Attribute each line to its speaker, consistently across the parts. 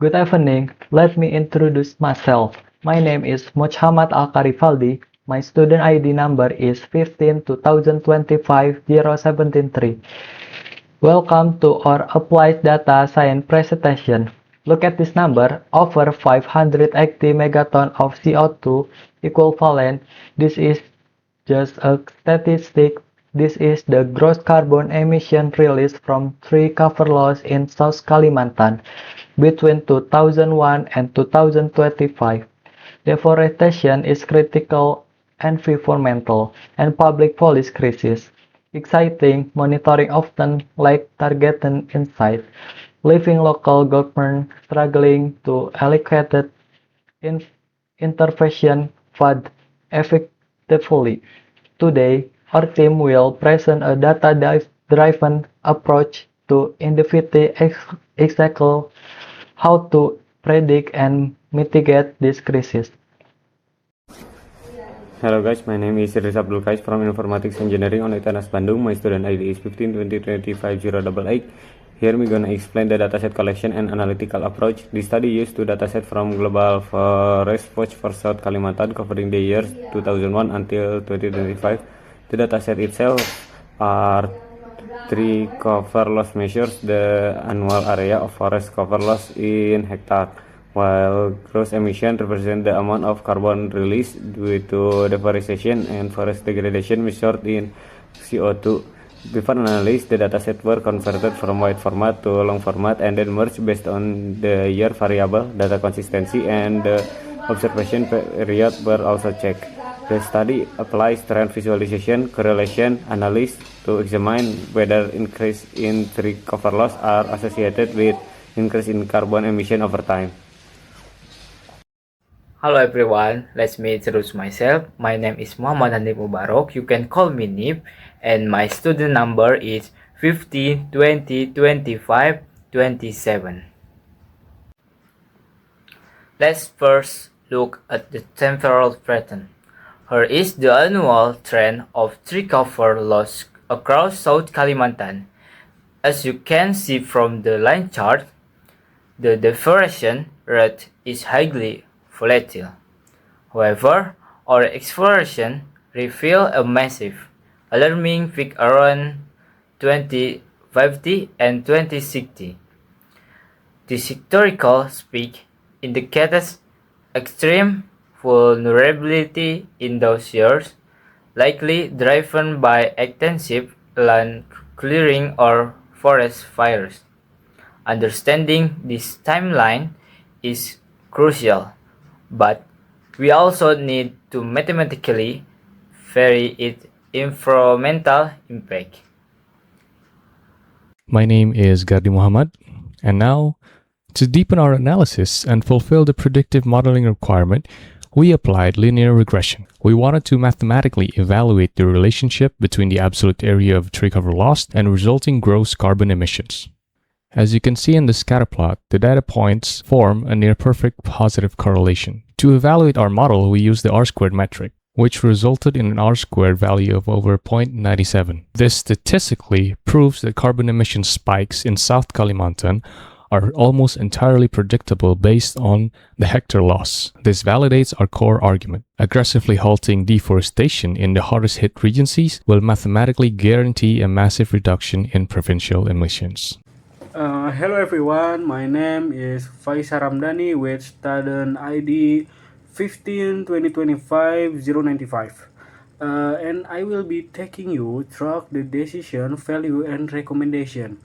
Speaker 1: Good evening. Let me introduce myself. My name is Muhammad Al-Karifaldi. My student ID number is 15/2025-0773. Welcome to our Applied Data Science presentation. Look at this number, over 580 megaton of CO2 equivalent. This is just a statistic. This is the gross carbon emission released from tree cover loss in South Kalimantan between 2001 and 2025. Deforestation is critical environmental and public policy crisis. Exciting monitoring often lack targeted insight, leaving local government struggling to allocate in intervention fund effectively. Today, our team will present a data-driven approach to identify exactly how to predict and mitigate this crisis.
Speaker 2: Hello guys, my name is Iris Abdul Kais from Informatics Engineering on ITANAS Bandung. My student ID is 15/2025-088. Here we gonna explain the dataset collection and analytical approach. The study used two dataset from Global Forest Watch for South Kalimantan covering the years 2001 until 2025. The dataset itself are tree cover loss measures the annual area of forest cover loss in hectare, while gross emission represent the amount of carbon released due to deforestation and forest degradation measured in CO2. Before analysis, the dataset were converted from wide format to long format and then merged based on the year variable. Data consistency and the observation period were also checked. The study applies trend visualization, correlation analysis to examine whether increase in tree cover loss are associated with increase in carbon emission over time.
Speaker 3: Hello everyone, let me introduce myself. My name is Muhammad Hanif Mubarok. You can call me Nip, and my student number is 15/2025-27. Let's first look at the temporal pattern. Here is the annual trend of tree cover loss across South Kalimantan. As you can see from the line chart, the deforestation rate is highly volatile. However, our exploration revealed a massive, alarming peak around 2050 and 2060. This historical peak indicates extreme vulnerability in those years, likely driven by extensive land clearing or forest fires. Understanding this timeline is crucial, but we also need to mathematically vary its environmental impact.
Speaker 4: My name is Gardi Muhammad, and now, to deepen our analysis and fulfill the predictive modeling requirement, we applied linear regression. We wanted to mathematically evaluate the relationship between the absolute area of tree cover lost and resulting gross carbon emissions. As you can see in the scatter plot, the data points form a near-perfect positive correlation. To evaluate our model, we used the R-squared metric, which resulted in an R-squared value of over 0.97. This statistically proves that carbon emission spikes in South Kalimantan are almost entirely predictable based on the hectare loss. This validates our core argument. Aggressively halting deforestation in the hardest hit regencies will mathematically guarantee a massive reduction in provincial emissions.
Speaker 5: Hello everyone, my name is Faisal Ramdhani with student ID 15/2025-095. And I will be taking you through the decision, value, and recommendation.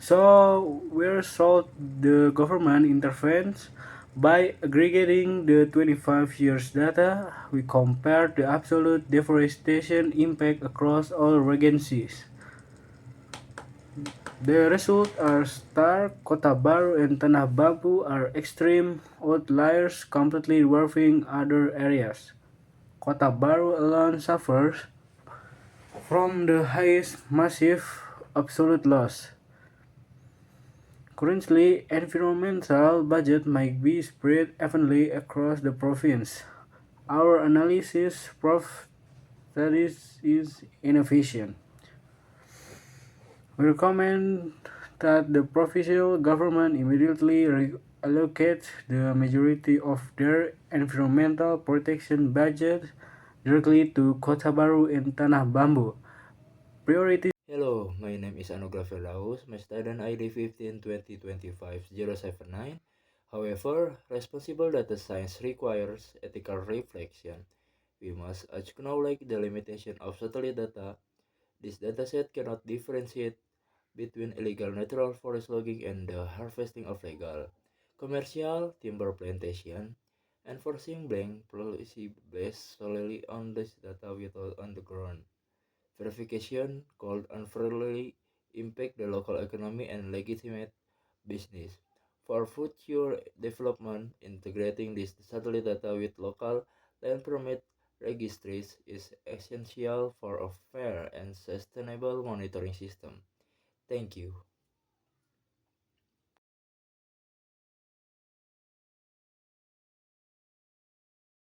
Speaker 5: So, where should the government intervenes? By aggregating the 25 years data, we compare the absolute deforestation impact across all regencies. The results are stark. Kota Baru and Tanah Bambu are extreme outliers, completely dwarfing other areas. Kota Baru alone suffers from the highest massive absolute loss. Currently, environmental budget might be spread evenly across the province. Our analysis proves that this is inefficient. We recommend that the provincial government immediately allocate the majority of their environmental protection budget directly to Kota Baru and Tanah Bambu. Priority.
Speaker 6: Hello, my name is Anugrah Firdaus, my student ID 15-2025-079. However, responsible data science requires ethical reflection. We must acknowledge the limitation of satellite data. This dataset cannot differentiate between illegal natural forest logging and the harvesting of legal, commercial timber plantation, enforcing blank policy based solely on this data without on the ground. Verification could unfairly impact the local economy and legitimate business. For future development, integrating this satellite data with local land permit registries is essential for a fair and sustainable monitoring system. Thank you.